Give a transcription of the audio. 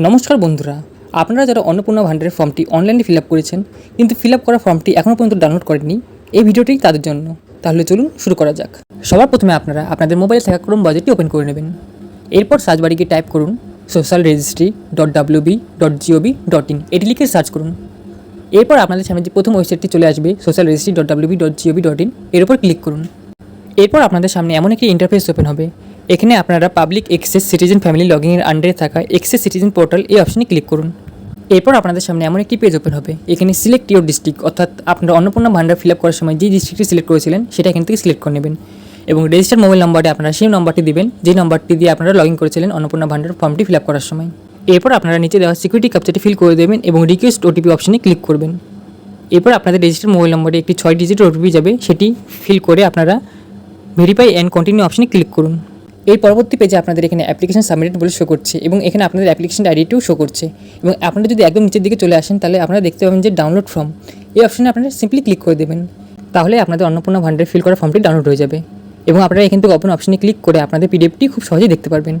নমস্কার বন্ধুরা, আপনারা যারা অন্নপূর্ণা ভান্ডারের ফর্মটি অনলাইনে ফিল আপ করেছেন কিন্তু ফিল আপ করা ফর্মটি এখনও পর্যন্ত ডাউনলোড করেননি, এই ভিডিওটি তাদের জন্য। তাহলে চলুন শুরু করা যাক। সবার প্রথমে আপনারা আপনাদের মোবাইলে থাকা ক্রোম ব্রাউজারটি ওপেন করে নেবেন। এরপর সার্চ বারে গিয়ে টাইপ করুন socialregistry.wb.gov.in, এটি লিখে সার্চ করুন। এরপর আপনাদের সামনে যে প্রথম ওয়েবসাইটটি চলে আসবে socialregistry.wb.gov.in, এর উপর ক্লিক করুন। এরপর আপনাদের সামনে এমন একটি ইন্টারফেস ওপেন হবে। এখানে আপনারা পাবলিক অ্যাক্সেস সিটিজেন ফ্যামিলি লগইনের আন্ডারে থাকা অ্যাক্সেস সিটিজেন পোর্টাল এই অপশনে ক্লিক করুন। এরপর আপনাদের সামনে এমন একটি পেজ ওপেন হবে। এখানে সিলেক্ট ইউর ডিস্ট্রিক্ট, অর্থাৎ আপনারা অন্নপূর্ণা ভান্ডার ফিল আপ করার সময় যে ডিস্ট্রিক্টটি সিলেক্ট করেছিলেন সেটা এখান থেকে সিলেক্ট করে নেবেন এবং রেজিস্টার্ড মোবাইল নম্বরে আপনারা সেই নম্বরটি দিবেন যে নম্বরটি দিয়ে আপনারা লগ ইন করেছিলেন অন্নপূর্ণা ভান্ডার ফর্মটি ফিল আপ করার সময়। এরপর আপনারা নিচে দেওয়া সিকিউরিটি ক্যাপচাটি ফিল করে দেবেন এবং রিকোয়েস্ট ওটিপি অপশনে ক্লিক করবেন। এরপর আপনাদের রেজিস্টার্ড মোবাইল নম্বরে একটি 6 ডিজিট ওটিপি যাবে, সেটি ফিল করে আপনারা ভেরিফাই অ্যান্ড কন্টিনিউ অপশনে ক্লিক করুন। এই পরবর্তী পেজে আপনাদের এখানে অ্যাপ্লিকেশন সাবমিটেড বলে শো করছে এবং এখানে আপনাদের অ্যাপ্লিকেশন আইডিটিও শো করছে। এবং আপনারা যদি একদম নিচের দিকে চলে আসেন তাহলে আপনারা দেখতে পাবেন যে ডাউনলোড ফর্ম, এই অপশনে আপনারা সিম্পলি ক্লিক করে দেবেন। তাহলে আপনাদের অন্নপূর্ণা ভান্ডারে ফিল করা ফর্মটি ডাউনলোড হয়ে যাবে এবং আপনারা এখান থেকে ওপেন অপশনে ক্লিক করে আপনাদের পিডিএফটি খুব সহজেই দেখতে পারবেন।